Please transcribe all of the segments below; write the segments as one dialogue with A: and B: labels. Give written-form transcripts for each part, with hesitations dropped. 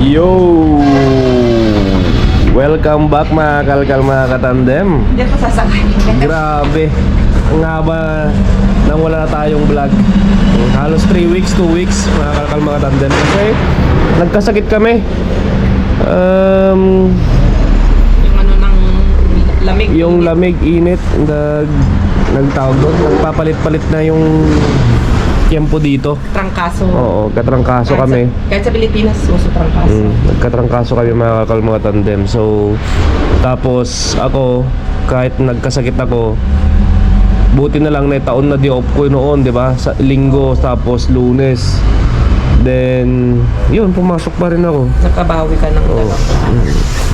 A: Yo! Welcome back mga kalkal, mga katandem.
B: Hindi ako sasakay.
A: Grabe, ang haba nang wala na tayong vlog. Halos 3 weeks, 2 weeks mga kalkal, mga tandem. Kasi nagkasakit kami.
B: Yung ano ng lamig.
A: Yung lamig, init, nagtawag doon. Nagpapalit-palit na yung tiempo dito.
B: Trangkaso.
A: Oo, katrangkaso kami.
B: Kahit sa Pilipinas, uso trangkaso.
A: Nagkatrangkaso kami mga kakal, mga tandem. So, tapos ako, kahit nagkasakit ako, buti na lang na taon na di off ko noon, di ba? Sa linggo, tapos Lunes. Then, yun, pumasok pa rin ako.
B: Nakabawi ka ng
A: Oo.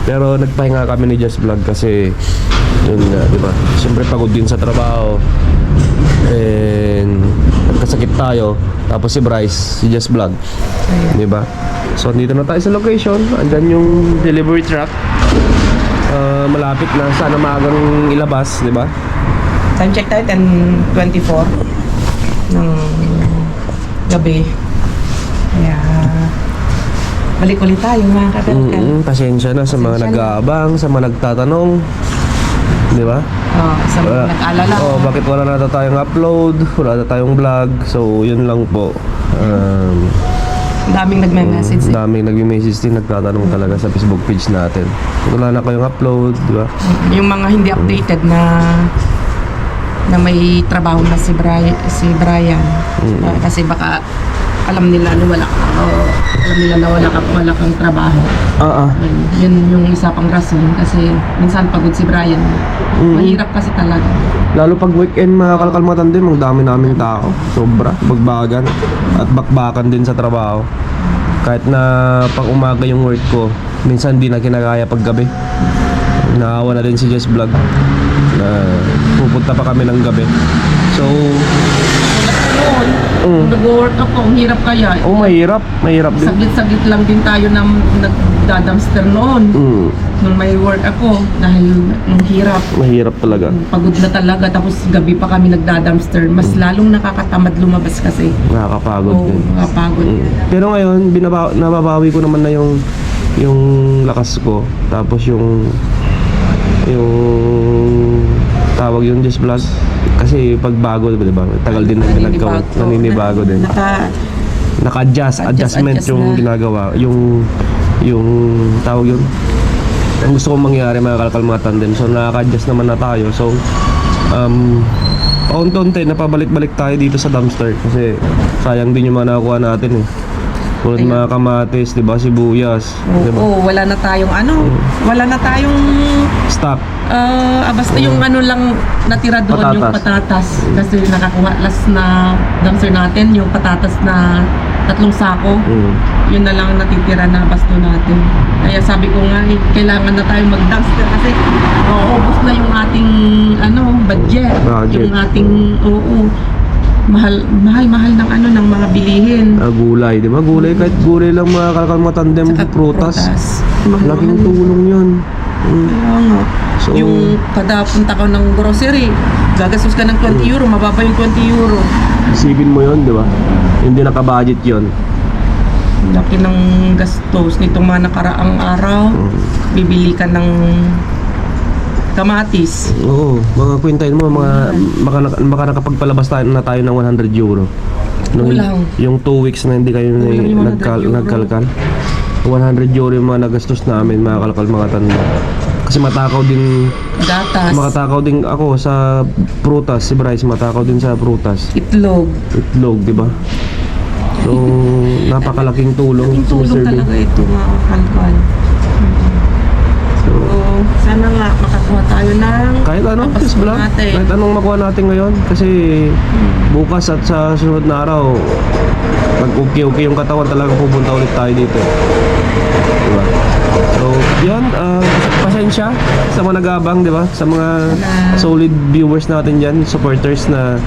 A: Pero nagpahinga kami ni Just Vlog kasi, yun nga, di ba? Siyempre pagod din sa trabaho. And nagkasakit tayo. Tapos si Bryce, si Just Vlog, di ba? So dito na tayo sa location. Andyan yung delivery truck. Malapit na, sana maagang ilabas, di ba?
B: Time check tayo, 10:24 ng gabi. Kaya balik ulit tayo mga kakalkal.
A: Pasensya na sa mga
B: Pasensya na.
A: nag-aabang, sa mga nagtatanong, di ba?
B: Sa mga nag-alala.
A: Bakit wala na tayong upload, wala na tayong vlog. So yun lang po.
B: Daming nagme-message.
A: Daming nagme-message din, nagtatanong talaga sa Facebook page natin. Wala na kayong upload, di ba?
B: Yung mga hindi updated na may trabaho na si Brian. Kasi baka alam nila na wala kang trabaho. Yun yung isa pang rason kasi minsan pagod si Brian. Mahirap kasi talaga.
A: Lalo pag weekend mga kalkal, mga tandem, ang dami naming tao. Sobra, bagbagan at bakbakan din sa trabaho. Kahit na pag umaga yung work ko, minsan di na kinakaya pag gabi. Naawa na din si Just Vlog na pupunta pa kami ng gabi. So
B: Nag-work ako, ang hirap kaya.
A: mahirap din.
B: Saglit-saglit lang din tayo na nagda-dumpster noon. Nung may work ako, dahil ang hirap.
A: Mahirap talaga.
B: Pagod na talaga, tapos gabi pa kami nagda-dumpster. Mas lalong nakakatamad lumabas kasi.
A: Nakakapagod
B: Oo,
A: din.
B: nakapagod.
A: Pero ngayon, nababawi ko naman na yung lakas ko. Tapos yung tawag yung Just Vlog. Kasi pagbago, diba? Tagal din na ginagawa. Naninibago din. Adjustment yung ginagawa. Yung tawag yun. Ang gusto kong mangyari mga kalkal, mga tandem. So nakaka-adjust naman na tayo. So paunti-unti napabalik-balik tayo dito sa dumpster. Kasi sayang din yung mga nakuha natin eh. Tulad mga kamatis, diba? Sibuyas, diba?
B: Wala na tayong wala na tayong
A: Stock.
B: basta yung lang natira doon, yung patatas. Kasi nakakuha last na dumpster natin, yung patatas na 3 sako. Yun na lang natitira na basto natin. Kaya sabi ko nga, kailangan na tayo mag-dumpster kasi ubos na yung ating budget. Yung ating mahal ng ng mga bilihin.
A: Gulay, di ba? Gulay, kahit gulay lang mga kalkal, mga tandem, prutas. Laking tulong yun.
B: Kaya nga.
A: So,
B: Yung kada punta ka ng grocery, gagastos ka ng 20 euro, mababa yung 20 euro.
A: isipin mo yun, di ba? Hindi naka-budget yun.
B: Laki ng gastos nitong mga nakaraang araw. Bibili ka ng kamatis.
A: Oo, mga kwintahin mo, baka nakapagpalabas na tayo ng 100 euro.
B: Kulang.
A: Yung 2 weeks na hindi kayo
B: Kulang yung 100 euro.
A: nagkalkal. 100 euro yung mga nagastos namin, mga kalkal, mga tanda. Kasi matakaw din ako sa prutas. Si Bryce matakaw din sa prutas.
B: Itlog,
A: di ba? So, napakalaking tulong.
B: laking tulong talaga ito mga kalkal. So, sana nga makakuha tayo ng
A: Kahit anong
B: papasko
A: Just Vlog,
B: natin.
A: kahit anong makuha natin ngayon. Kasi bukas at sa sunod na araw, pag okay yung katawan, talagang pupunta ulit tayo dito. Diba? So, yan, pasensya sa mga nag-aabang, diba? Sa mga solid viewers natin dyan, supporters na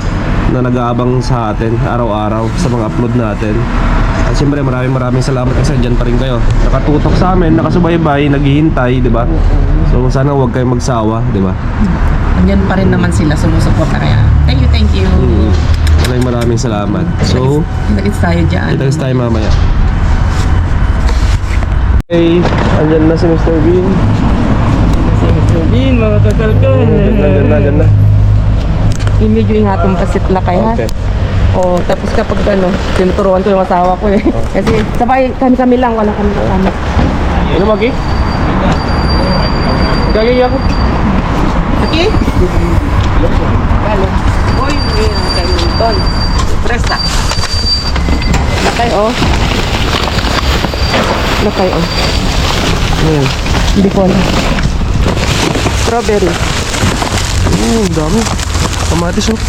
A: nag-aabang sa atin araw-araw sa mga upload natin. At siyempre maraming salamat kasi dyan pa rin kayo. Nakatutok sa amin, nakasubaybay, naghihintay, diba? So, sana huwag kayong magsawa, diba?
B: Andyan pa rin naman sila, sumusuporta kaya. Thank you.
A: Maraming salamat. So,
B: Nagits tayo dyan.
A: kita tayo mamaya. Okay, andyan na si Mr. Bean.
B: Sabihin mga kakalkan.
A: Andyan na.
B: Yung medyo ingatong pasit na kaya.
A: Okay.
B: O, tapos kapag tinuturuan ko yung asawa ko eh. Kasi sabay kami lang, wala kami kasama.
A: Ano magi? Gagay ako.
B: Okay? Galo. Uy, kay Milton. Presta. Lakay oh. Lakay oh.
A: Ayan.
B: Hindi ko alam. Strawberry.
A: Dami. Kamatis oh.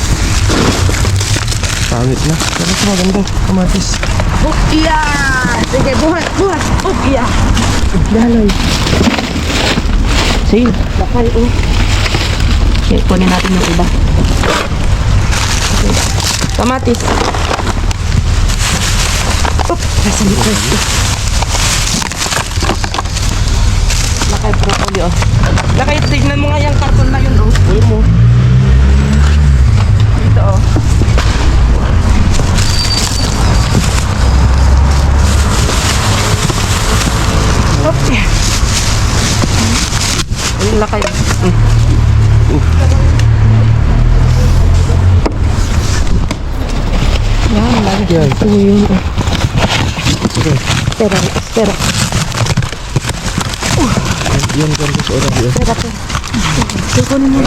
A: Pangit na. Pero ito maganda. Kamatis.
B: Iya! Sige, buhat. Iya! Daloy.
A: Sige.
B: Lakay oh. Okay, kunin natin yung iba. Okay. Kamatis. Nasa likod. Lakay broccoli oh. Lakay, tignan mo nga yung karton na yun oh.
A: Uy mo.
B: Dito oh. Okay. Ayun lakay. Yan, lagi.
A: Yan.
B: Yun.
A: Sige.
B: Espera.
A: Yan kan sa oras yun.
B: Espera. Kukunin mo.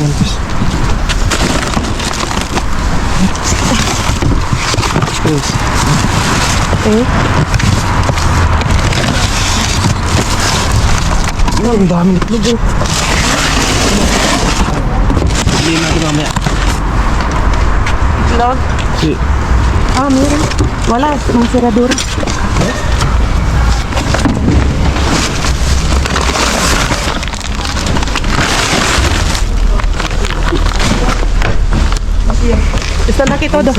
A: Yes.
B: Okay.
A: Yan, ang dami itlog oh. Hindi natin mamaya.
B: Itlog.
A: Si.
B: Meron. Wala, mga siradura. Está aquí todo.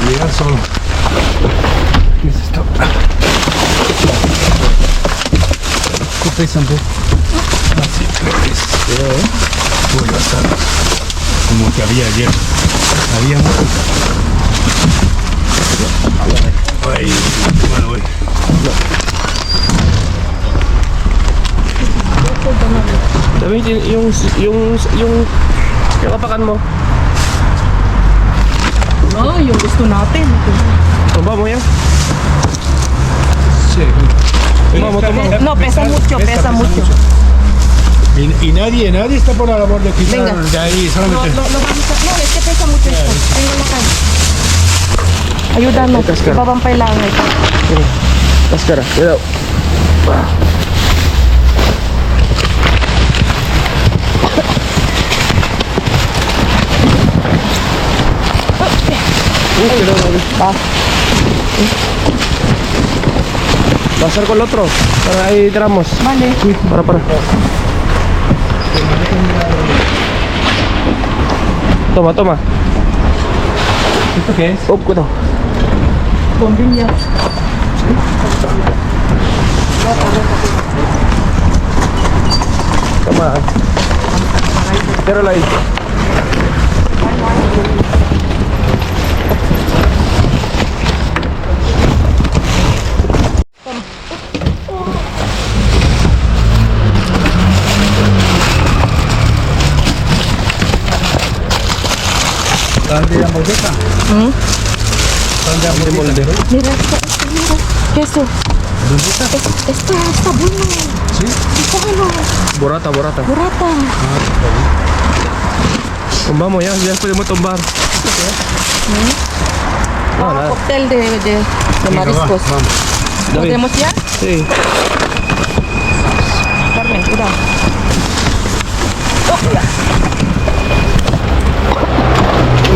C: Mira solo. ¿Qué es esto? ¿Qué pesa un poco? Así creo que es. Pollo asado. Como que había ayer. Había mucho. Ay, bueno, güey.
A: Sabi yung kapakan mo.
B: No, yung gusto natin.
A: Tumba mo yan.
C: Sí.
A: Vamos, tomamos.
B: No, pesa mucho.
C: Y nadie está por la labor de quitar
B: Venga.
C: de ahí,
B: Lo
C: solamente.
B: vamos a... No, es que pesa mucho esto. Venga, lakay. Ayúdanos.
A: Cascar.
B: Ibabang kailangan ito.
A: Kaskara. Wala.
B: Va.
A: Pasar con el otro. Para ahí tiramos.
B: Vale.
A: Para. Toma.
C: ¿Esto qué es?
A: Oh, cuidado.
B: Bombilla.
A: Toma. Tírala ahí.
C: ¿Dónde la moldeta? ¿Dónde la moldeta?
B: Mira, mira. Queso.
C: ¿Dónde está?
B: Está bueno.
C: Sí.
B: Está bueno.
A: Burrata.
B: Burrata.
A: Tumbamos ya podemos tumbar. Nada.
B: Cóctel de mariscos.
C: Vamos.
A: David.
B: ¿Podemos ya?
A: Sí.
B: Carmen, cuidado.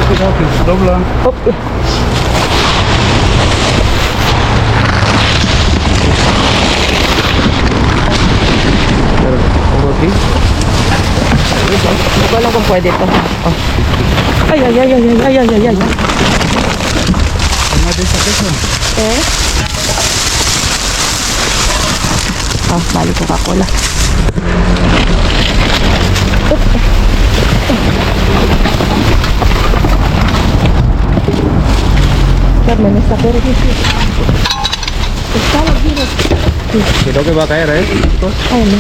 C: Cuidado que se dobla.
A: Pero, pongo aquí.
B: Hindi ko alam kung pwede ito. Oh. Ay.
C: Una de esas queso.
B: Eh? Bali Coca-Cola. Carmen está pero que sí. Está la vida.
A: Creo que va a caer, ¿eh?
B: Ay, no.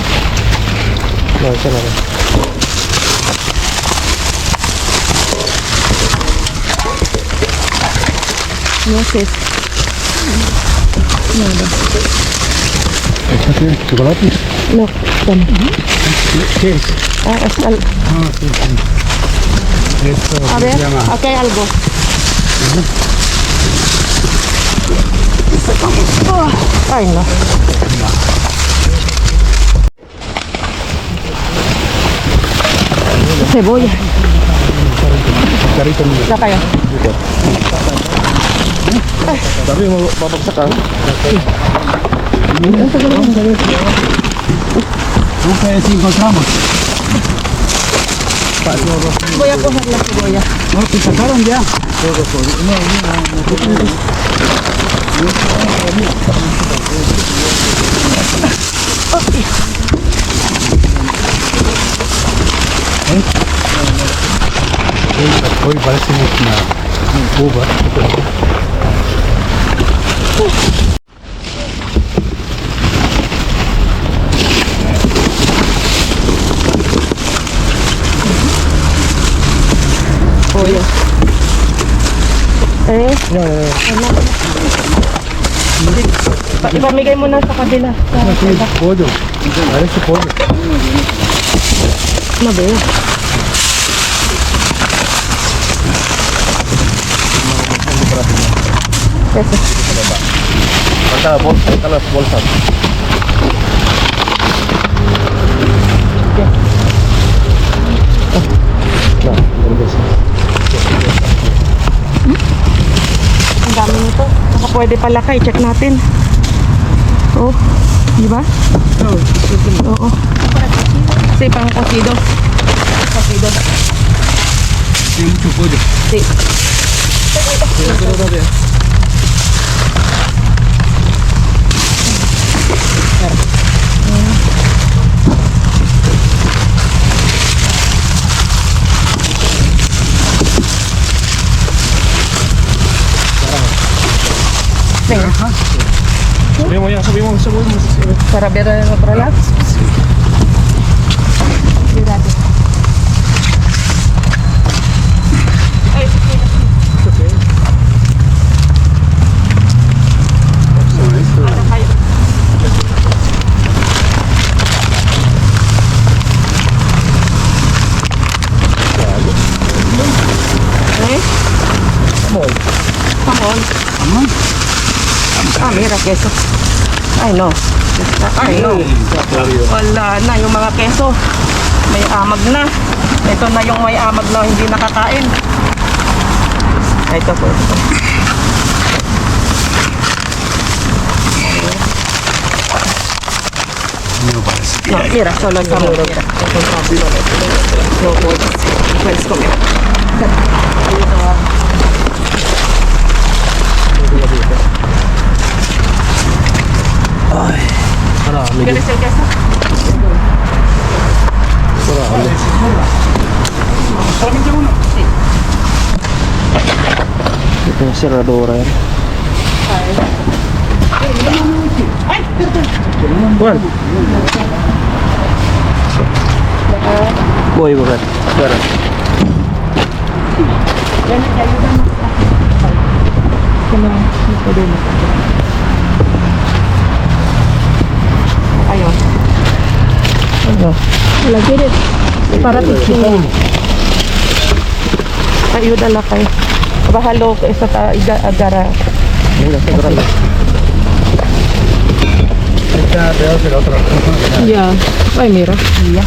A: No, eso no.
B: No sé. Nada.
C: ¿Esta tiene chocolate?
B: No, toma.
C: ¿Qué es?
B: Ah, es al...
C: Ah, sí, sí. Esto
B: A
C: ¿cómo
B: ver,
C: se llama?
B: aquí hay algo. Oh, ay, no. Cebolla.
C: Carito mío.
B: La kayo.
A: Sabi mo, babagsak ka.
C: Nunca es encontramos.
B: Voy a coger la cebolla.
C: No, te sacaron ya. Hoy parece una uva.
B: Pollo. Ipamigay mo na sa kabila.
C: Pollo. Parece pollo.
B: Mabaya. Eso.
A: Falta las bolsas. No,
B: Ang dami nito. Baka pwede pala kay check natin. Oh, di ba? Oo. Kasi pang cocido. Cocido.
C: Tiene mucho pollo.
B: Sí. Venga,
A: Subimos ya, subimos.
B: para ver el otro lado. Cuidado. Ay, ahora kayo. ¿Eh? Jamón. Ah, mira, queso. Ay, no. Ay, no. Wala na yung mga keso. May amag na. Ito na yung may amag na hindi nakakain. Ay, ito po. Ito.
C: No parece.
B: No, mira, solo el jamón. Mira. No puedes comer.
A: Marami.
B: ¿Quieres el queso?
A: Marami.
C: Solamente uno.
B: Sí.
A: Ito yung seradora yan.
B: Ay, perdón.
A: Juan. Boy, bakit? Pero.
B: Ven, te ayudamos. No podemos. Ayun. Ano? Wala girit. Para tiksing. Ayuda lang kayo. Bahalo ko isa ta agara.
A: Mira, seradora.
C: Esta pedazo de la otra.
B: Yeah. Ay, mira. Yeah.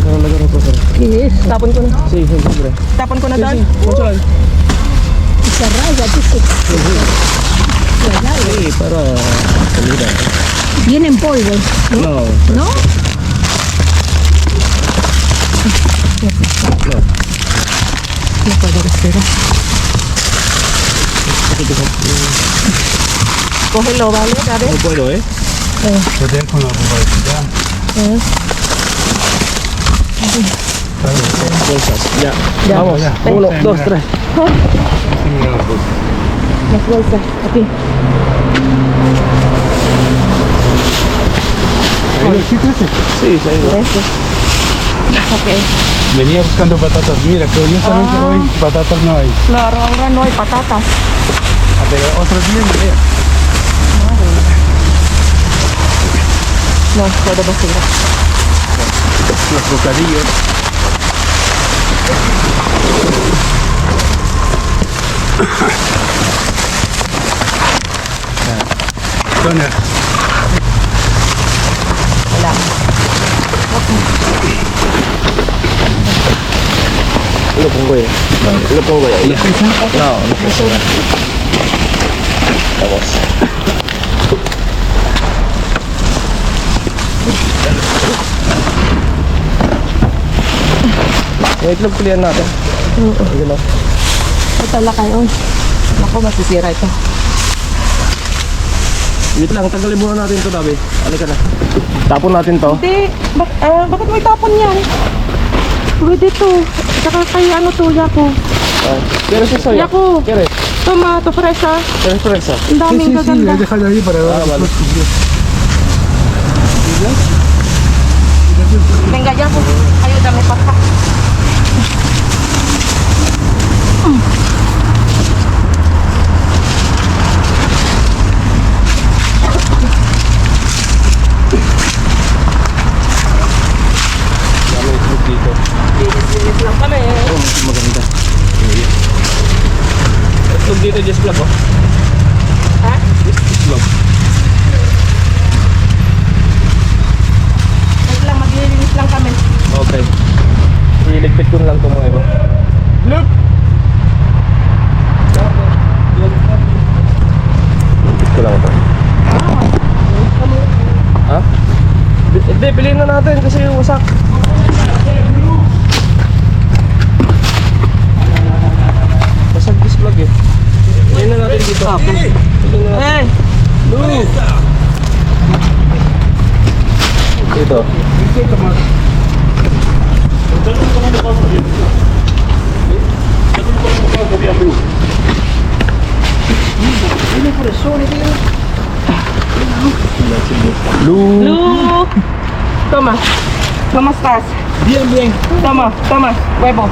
A: Ano lagyan ko sir?
B: Yes. Tapon ko na.
A: Sí, siyempre.
B: Tapon ko na doon.
A: Saan?
B: Isa raya, dito.
A: Sí, para comida.
B: Viene en polvo.
A: No.
B: ¿No?
A: No.
B: No puedo respirar. Cógelo, vale, dale.
A: No puedo, ¿eh?
C: Yo dejo una publicidad.
A: Bolsas. Ya.
B: Ya.
A: Vamos.
C: Ya.
A: 1, 2, 3.
C: Sí, mira la bolsa.
B: Más bolsa. Aquí.
C: ¿Ahí lo hiciste ese?
A: Sí, sa'yo.
B: Eso. Okay.
C: Venía buscando patatas. Mira, pero yo también quiero hoy patatas no hay.
B: Claro, ahora no hay patatas.
C: Pero otro día mira.
B: No, todo basura.
C: Los bocadillos. Dona.
B: Wala.
A: Ilo pong ko eh. Ilo pong ko eh. Ilo. No, no pesa. Tapos. Yung itlog pilihan natin.
B: Oo.
A: Ayun o.
B: Ito lakay. Uy. Naku, masisira ito.
A: Wait lang, tagalin muna natin ito, Dabi. Halika na. Tapon natin to.
B: Hindi. Bakit mo itapon yan? Pwede to. Saka kay ano to, Yako.
A: Pero si Soya.
B: Yako.
A: Kere.
B: Tomato, fresa.
A: Pero fresa.
B: Ang daming
C: Sí,
B: gaganda.
C: déjalo ahí para ver.
A: vale.
B: Venga, Yako. Ayúdame, papá.
A: Dami itlog dito.
B: Linis lang kami.
A: Oh, maganda. Itlog dito, just vlog oh.
B: Ha?
A: Just vlog.
B: Wait lang, maglilinis lang kami.
A: Okay. Iligpit ko na lang ito mga iba.
C: Look.
A: Iligpit ko lang ito. Ha? Hindi, piliin na natin kasi wasak. Wasak this vlog eh. Piliin na natin dito. Piliin na natin.
B: Eh,
A: Look! Ito. Look!
B: Luke. Toma. ¿Cómo estás?
C: Bien, bien.
B: Toma, toma. Huevo.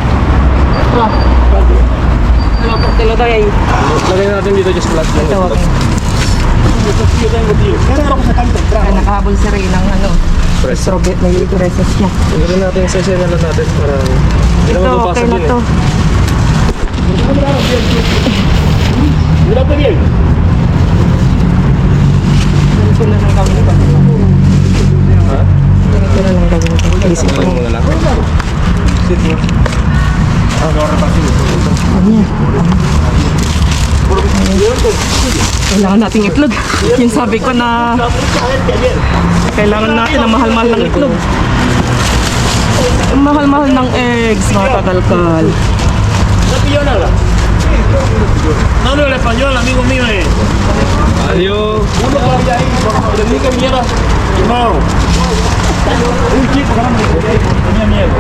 B: No. Te lo doy ahí.
A: Lagay natin dito just flat lang.
B: Ito, okay. Ay, nakahabol si Ray ng ano.
A: Press.
B: Strawberry, may presas niya.
A: Lagyan natin sa na lang natin para hindi
B: Ito,
A: naman
B: okay
A: mapasa
B: na
A: din
B: to.
A: eh.
B: Ganito na lang gawin ko.
A: Ha?
B: Ganito na lang gawin ko. Isip ko.
A: Lagyan mo na lang. Sit mo.
B: Kailangan nating itlog. Yung sabi ko na kailangan natin ng mahal-mahal ng itlog. Ang mahal-mahal ng eggs, mga kakalkal.
D: No hablo el español, amigo mío.
A: Adios.
D: Uno que había ahí, entendí que viniera. No. Un chico grande que tenía miedo.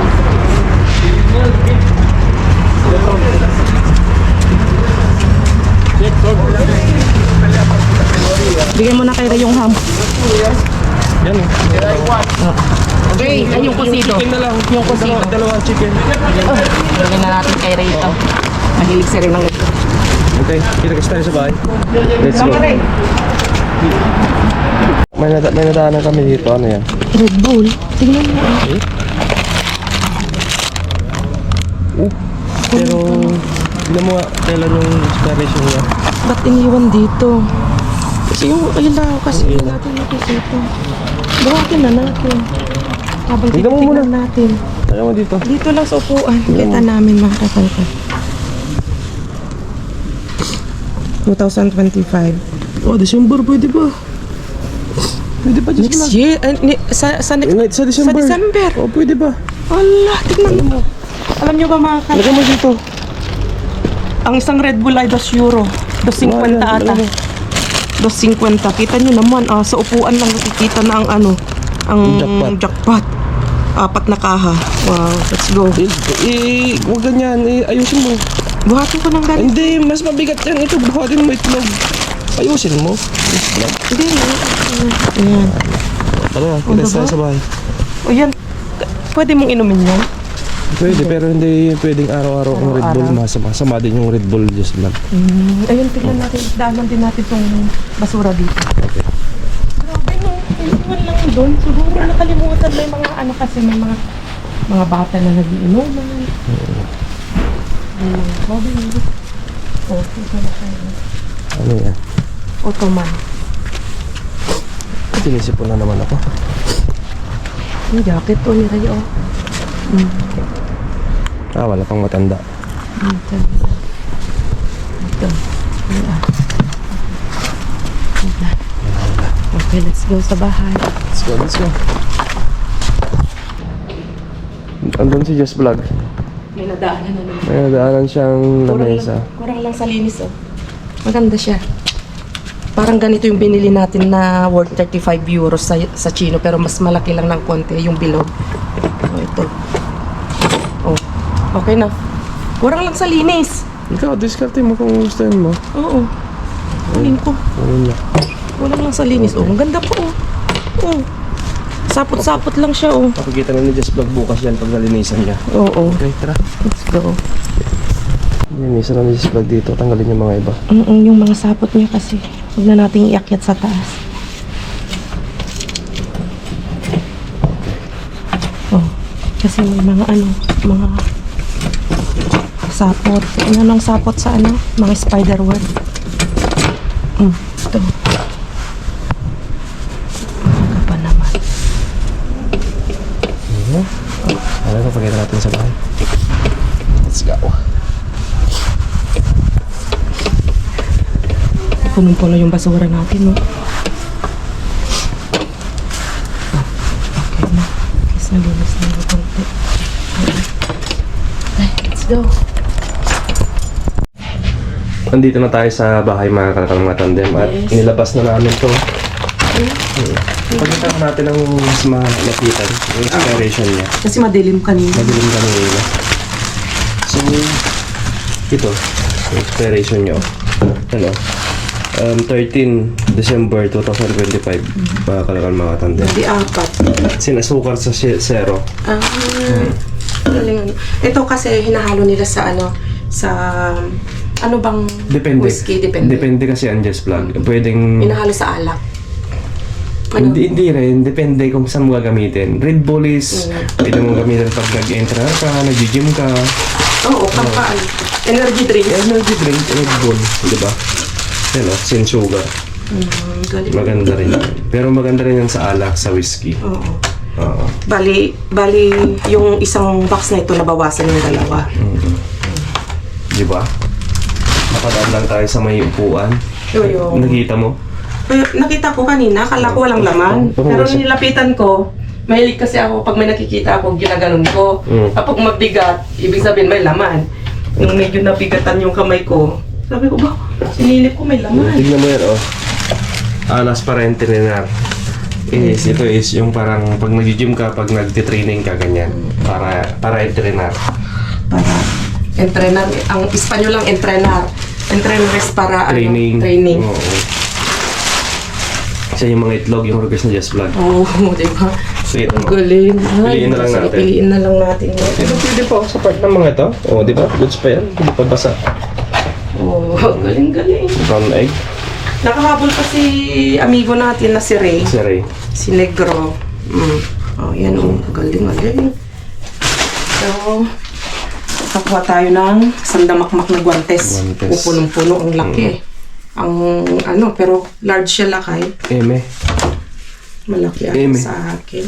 B: Bigyan mo na kay Ray yung ham.
A: Yan eh.
B: Okay, ay yung kusito.
A: Chicken na lang.
B: Yung kusito.
A: Dalawang chicken.
B: Bigyan na natin kay Ray ito. Mahilig si Ray ng ito.
A: Okay, kita kasi tayo sa bahay. Let's go.
B: Tama, Ray.
A: May nadaanan kami dito. Ano yan?
B: Red Bull. Tingnan mo.
A: Pero, tignan mo nga kailan yung expiration niya.
B: Ba't iniwan dito? Kasi yung ilaw kasi hindi natin nakikita. Buhatin na natin. Habang
A: Tignan mo muna.
B: titignan natin.
A: Tayo mo dito.
B: Dito lang sa upuan. Kita namin mga kakalkal. 2025.
A: Oh, December, pwede ba? Pwede ba just
B: Next year? Sa next...
A: Sa December.
B: Sa December.
A: Oh, pwede ba?
B: Allah, tignan mo. Alam nyo ba mga kakalkal?
A: Lagyan mo dito.
B: Ang isang Red Bull ay 2 euro. 2.50 ata. 2.50. Kita nyo naman, sa upuan lang nakikita na ang ano, ang jackpot. 4 na kaha. Wow, let's go.
A: Huwag ganyan. Ayusin mo.
B: Buhatin ko ng ganito.
A: Hindi, mas mabigat yan. Ito, buhatin mo itlog. Ayusin mo. Just vlog.
B: Hindi. Ayan.
A: Tara, kita tayo sa bahay.
B: O yan. Pwede mong inumin yan?
A: Pwede, pero hindi pwedeng araw-araw ang Red Bull. Masama din yung Red Bull just vlog.
B: Ayun, tignan natin. Daanan din natin itong basura dito.
A: Okay.
B: Grabe no. Ayun lang doon. Siguro nakalimutan. May mga ano kasi, may mga bata na nag-iinuman. Grabe no. Oh, ito na tayo.
A: Ano yan?
B: Ottoman.
A: Sinisipon na naman ako.
B: Yung jacket to ni Ray, oh.
A: Wala pang matanda.
B: Ito. Ayan. Okay, let's go sa bahay.
A: Let's go, let's go. Andun si Just Vlog.
B: May nadaanan na naman.
A: May nadaanan siyang lamesa.
B: Kurang lang sa linis, oh. Maganda siya. Parang ganito yung binili natin na worth 35 euros sa Chino, pero mas malaki lang ng konti yung bilog. So, ito. Oh, okay na. Kurang lang sa linis.
A: Ikaw, diskarte mo kung gustuhin mo.
B: Oo. Kunin ko.
A: Ano niya?
B: Kulang lang sa linis. Oh, ang ganda po, oh. Oh. Sapot-sapot lang siya, oh.
A: Pakikita na ni Just Vlog bukas yan pag nalinisan niya.
B: Oo.
A: Okay, tara.
B: Let's go.
A: Nalinisan na ni Just Vlog dito. Tanggalin yung mga iba.
B: Yung mga sapot niya kasi. Huwag na nating iakyat sa taas. Oh. Kasi may mga mga sapot. Ano ang sapot sa mga spider web. Ito. Aga pa naman.
A: Ano ito, pakita natin sa bahay. Let's go.
B: Punong-puno yung basura natin, no? Okay na. Guess nalinis na yung konti. Okay, let's go.
A: Nandito na tayo sa bahay mga kakang tandem at inilabas na namin to. Pagkita natin ang mas malapitan, yung expiration niya.
B: Kasi madilim kanina.
A: Madilim kanina. So, ito, yung expiration niya. Ano? 13 December 2025 mga kalakal mga tandem.
B: Hindi apat.
A: Sinasukar sa zero.
B: Galing ano. Ito kasi hinahalo nila sa sa ano bang
A: Depende.
B: whiskey? Depende.
A: Depende kasi ang Just Plug. Pwedeng...
B: Hinahalo sa alak. Ano?
A: Hindi rin. Depende kung saan mo gagamitin. Red Bull is pwede mong gamitin pag nag-enter ka, nag-gym ka.
B: Oo, pampaan. Energy drink.
A: Energy drink, Red Bull. Diba? Yan o, sin sugar.
B: Galing.
A: Maganda rin. Pero maganda rin yan sa alak, sa whiskey.
B: Oo.
A: Oo.
B: Bali, yung isang box na ito nabawasan yung dalawa.
A: Diba? Nakadaan lang tayo sa may upuan.
B: Yung
A: Nakita mo?
B: nakita ko kanina, akala ko walang laman.
A: Oo,
B: Pero
A: kasi-
B: nilapitan ko, mahilig kasi ako pag may nakikita ako, ginaganon ko. Kapag mabigat, ibig sabihin may laman. Nung medyo nabigatan yung kamay ko, sabi ko ba, sinilip ko may laman.
A: Tignan mo yan, oh. Alas parente na. Ito is yung parang pag nag-gym ka, pag nag-training ka, ganyan. Para entrenar.
B: Para entrenar, ang Espanyol lang entrenar. Entrenar is para
A: Training.
B: training.
A: Oo. Kasi yung mga itlog, yung request na Just Vlog.
B: Oo, diba?
A: Sige,
B: Ang galing.
A: Piliin na lang
B: sige,
A: natin.
B: Piliin na lang natin yan.
A: Ito pwede pa sa part ng mga ito. O, di ba? Goods pa yan. Hindi pa basa.
B: Oo, galing-galing.
A: Brown egg.
B: Nakahabol pa si amigo natin na si Ray.
A: Si Ray.
B: Si Negro. Oh, yan oh. Galing. So, kakuha tayo ng sandamakmak na guantes.
A: Guantes.
B: Punong-puno. Ang laki. Ang pero large siya lakay.
A: Eme.
B: Malaki
A: Eme.
B: sa akin.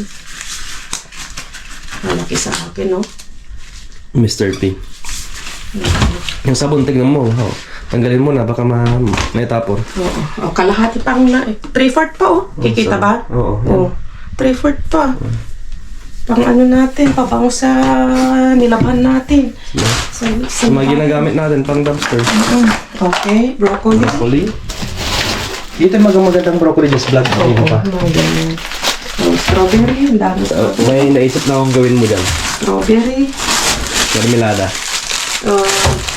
B: Malaki sa akin, no?
A: Mr. T. Yung sabon, tignan mo. Oh. Tanggalin mo na, baka may tapor.
B: Oo. Oh, kalahati pa ang 3/4 pa, oh. Kikita ba?
A: Oo.
B: Oh. 3/4 pa. Pang natin, pabango sa nilabhan natin. Sa
A: Mga ginagamit natin pang dumpster.
B: Okay, broccoli.
A: Broccoli. Dito magandang broccoli Just Vlog. Dito pa.
B: Ganyan. Strawberry, ang dami strawberry.
A: May naisip na akong gawin mo dyan.
B: Strawberry.
A: Mermelada.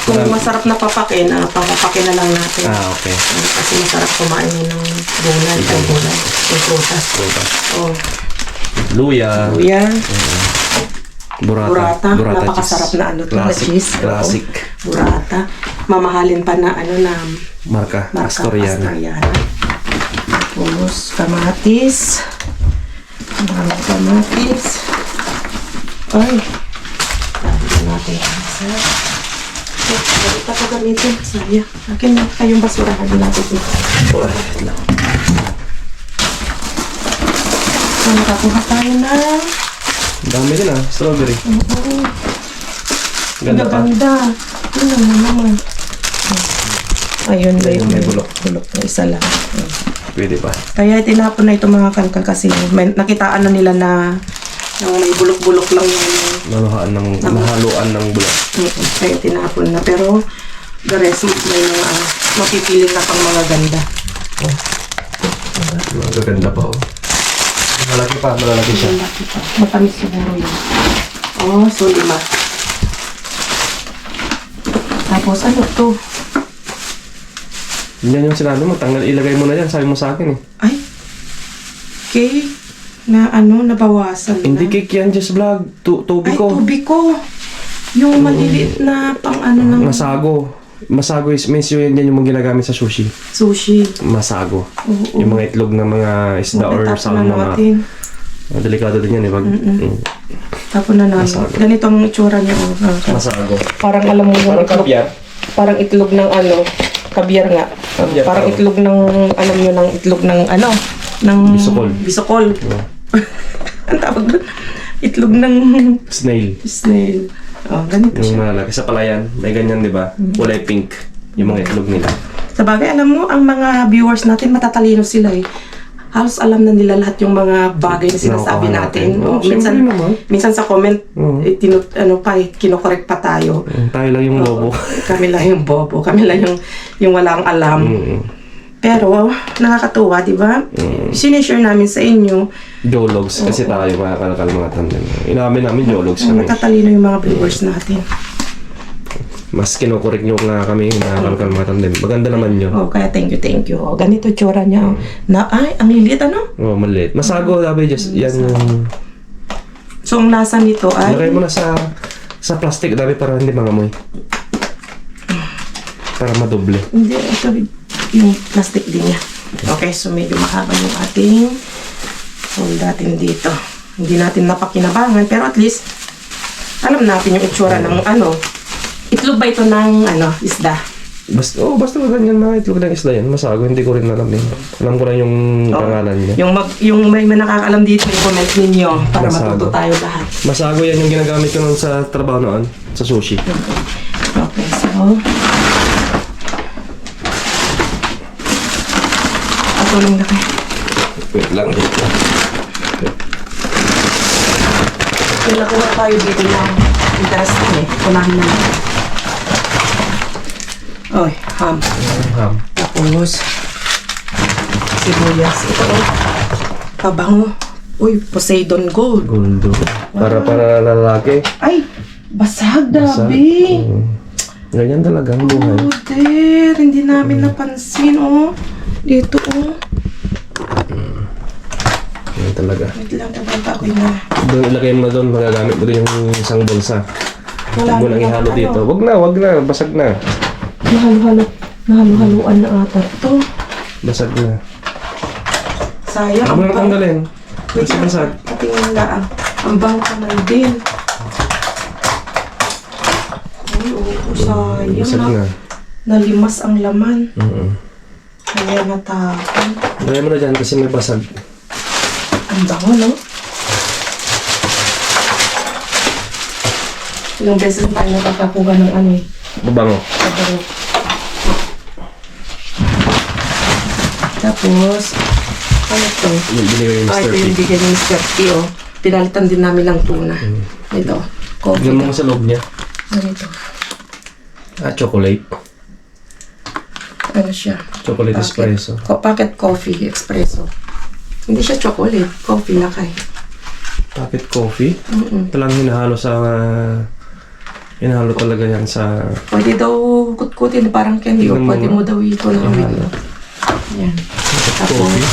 B: Kung masarap na papakin, papapakin na lang natin.
A: Okay.
B: Kasi masarap kumain yun ng gulay. Yung gulay. Yung prutas. Oh.
A: Luya.
B: Luya.
A: Burrata.
B: Napakasarap
A: cheese.
B: na ano to, na cheese.
A: Classic.
B: Oo. Burrata. Mamahalin pa na ano na
A: Marka. Astoriana.
B: Tapos kamatis. Maraming kamatis. Ay. Dahil natin ang sarap. Balik pa gamitin. Sayang. Akin na kayong basurahan natin dito.
A: Wait lang.
B: So, nakakuha tayo ng
A: Dami din strawberry. Ganda pa.
B: ganda. Yun naman. Ayun ba yung
A: May bulok.
B: Bulok na isa lang.
A: Pwede pa.
B: Kaya tinapon na ito mga kalkal kasi nakitaan na nila na may bulok-bulok lang yung
A: Nahaluan ng bulak.
B: kaya tinapon na. Pero the rest may mga mapipiling na pang mga ganda.
A: Magaganda pa malalaki siya.
B: Malaki pa. Matamis siguro yun. Oh, so 5. Tapos ano to?
A: Yan yung sinabi mo, ilagay mo na yan, sabi mo sa akin eh.
B: Ay, cake na ano, nabawasan
A: Hindi
B: na.
A: cake yan, just vlog. Tubi
B: Ay,
A: ko.
B: tubi ko. Yung maliliit na pang ano ng
A: Masago. Masago is means yun yan yung mga ginagamit sa sushi.
B: sushi.
A: Masago.
B: Oo.
A: Yung mga itlog ng mga isda or
B: Tapon na
A: salmon.
B: natin.
A: Delikado din yan eh.
B: Tapon na namin.
A: Masago.
B: Ganito ang itsura niya.
A: Masago.
B: Parang alam mo yung
A: Parang
B: itlog.
A: kabyar.
B: Parang itlog ng ano. Kabyar nga.
A: Kabyar,
B: Parang
A: tawag.
B: itlog ng, alam nyo, ng itlog ng ano. Ng
A: Bisokol.
B: Bisokol. Ang tawag doon. Itlog ng
A: Snail.
B: snail. Oh, ganito
A: Yung
B: siya.
A: malaki sa palayan. May ganyan di ba? Kulay pink. Yung mga itlog nila.
B: Sa bagay, alam mo, ang mga viewers natin, matatalino sila eh. Halos alam na nila lahat yung mga bagay na sinasabi
A: Nakukuha
B: natin.
A: natin.
B: Oh,
A: Siyempre naman.
B: minsan sa comment,
A: Oo.
B: kinokorek pa tayo.
A: Tayo lang yung bobo.
B: Kami lang yung bobo. Kami lang yung walang alam. Pero, nakakatuwa, di ba? Sinishare namin sa inyo.
A: Jologs. Kasi tayo mga kalakal mga tandem. Inamin namin Jologs kami.
B: Matatalino yung mga viewers natin.
A: Mas kinukorek nyo nga kami mga kalakal mga tandem. Maganda naman nyo.
B: Oh, kaya thank you. Oh, ganito tsura niya. Oh. Na, ay, ang liliit ano?
A: Oh, maliit. Masago, dabi just yan yung...
B: So, ang lasa nito ay...
A: Lagay mo na sa plastic, dabi para hindi mangamoy. Para madoble.
B: Hindi, ito yung plastic din niya. Okay, so medyo mahaba yung ating hold natin dito. Hindi natin napakinabangan, pero at least alam natin yung itsura ng ano. Itlog ba ito ng ano, isda?
A: Basta ganyan mga itlog ng isda yan. Masago, hindi ko rin alam eh. Alam ko lang yung pangalan niya.
B: Yung may nakakaalam dito, yung comment ninyo para
A: Masago.
B: matuto tayo lahat.
A: Masago yan yung ginagamit ko noon sa trabaho noon, sa sushi.
B: Okay, so tulong na kayo.
A: Wait lang dito.
B: Nakuha tayo dito ng interesting eh. Unahin na natin. Oy, ham.
A: Ham.
B: Tapos, sibuyas. Ito, pabango. Uy, Poseidon Gold.
A: Gundo. Para lalaki.
B: Ay, basag,
A: Basag.
B: dabi.
A: Ganyan talaga ang buhay.
B: Oh, der. Hindi namin napansin, oh. Dito, oh.
A: Ganyan talaga.
B: Wait lang, nabanta ko na.
A: Doon ilagay mo na doon, magagamit mo din yung isang bulsa.
B: Wala
A: Huwag mo nang
B: na
A: ihalo
B: ano.
A: dito. Wag na, basag na.
B: Nahalo-haluan na ata to.
A: Basag na.
B: Sayang.
A: Huwag mo na tanggalin.
B: Wait
A: Kasi
B: lang,
A: basag.
B: patingin lang. Ang bangka na din. Ay, oo, sayang.
A: Basag na.
B: Nalimas ang laman. Kaya
A: Mm-mm.
B: natapon.
A: Lagay mo na dyan kasi may basag.
B: Ang bango, no? Ilang beses na tayo nakakakuha ng ano eh.
A: Babango.
B: Sabango. Tapos, ano to?
A: Yung binigay yung
B: Ay,
A: Mr.
B: ito yung
A: P.
B: bigyan ni Mr. P, oh. Pinalitan din namin ng tuna. Ito, coffee.
A: Tignan mo sa loob niya.
B: Ganito.
A: Chocolate.
B: Ano siya?
A: Chocolate espresso.
B: Pocket coffee, espresso. Hindi siya chocolate. Coffee na kay.
A: Pocket coffee.
B: Mm-mm.
A: Ito lang hinahalo sa Inahalo talaga yan sa...
B: Pwede daw kutkutin parang candy o
A: Tingnan mo
B: pwede
A: nga.
B: mo daw ito na
A: Inahalo.
B: Yan.
A: Coffee.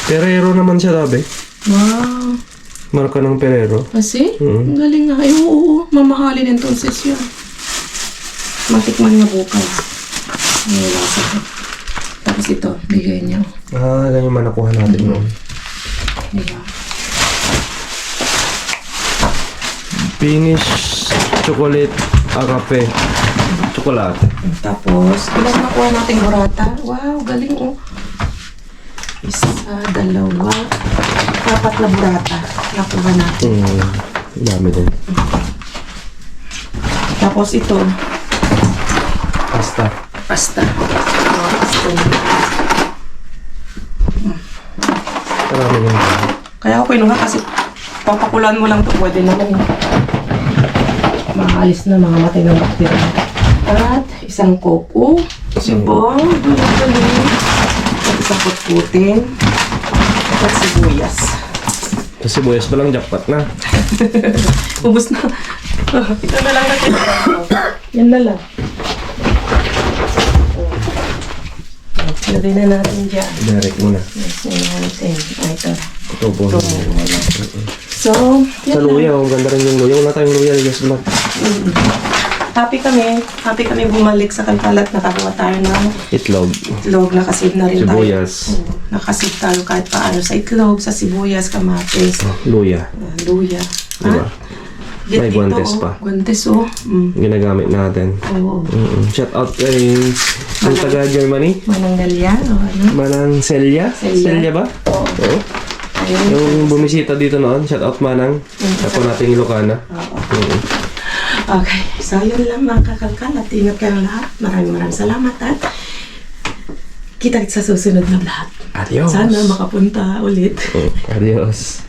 A: Ferrero naman siya, dabi.
B: Wow.
A: Marka ng Ferrero.
B: Kasi?
A: Mm.
B: Ang galing nga. Ay, oo. Mamahalin yung tonsils yun. Matikman nga bukas. Ay, lasa ko. Tapos ito, bigay niyo.
A: Ah, yan yung manakuha natin noon.
B: Diba?
A: Finish chocolate agape. Chocolate.
B: Tapos, ilan nakuha nating burata? Wow, galing oh. Isa, dalawa, apat na burata. Nakuha natin.
A: Dami din.
B: Tapos ito,
A: Pasta.
B: pasta. Oh, pasta.
A: Marami din.
B: Kaya ako kinuha kasi papakulan mo lang ito. Pwede naman yun. Maalis na mga matay ng bakterya. At isang koko. Sibong. Galing. At isang kutkutin. At sibuyas.
A: Sa sibuyas pa lang, jackpot na.
B: Ubus na. Ito na lang natin. Yan na lang. Lagay na natin dyan.
A: Direct muna.
B: Yes, yan natin. Ay, ito.
A: Ito po.
B: Ito muna. So,
A: Sa
B: yan lang.
A: luya, ang ganda rin yung luya. Wala tayong luya, yes vlog.
B: Happy kami bumalik sa Kalkalat. Nakakuha tayo ng
A: Itlog.
B: itlog. Nakasave na rin tayo.
A: Sibuyas.
B: Oo, nakasave tayo kahit paano sa itlog, sa sibuyas, kamatis,
A: Luya.
B: luya.
A: Diba? May guantes pa.
B: Guantes, oh.
A: Ginagamit natin.
B: Oo.
A: Shout out kay ang taga Germany.
B: Mananggalya, o ano?
A: Manang Celia.
B: Celia.
A: Celia ba?
B: Oo.
A: Oo.
B: Ayun.
A: Yung bumisita dito noon, shout out Manang. Ako nating Ilocana.
B: Oo. Okay, so yun lang mga kakalkal at ingat kayong lahat. Maraming salamat at kita sa susunod na vlog.
A: Adios.
B: Sana makapunta ulit.
A: Adios.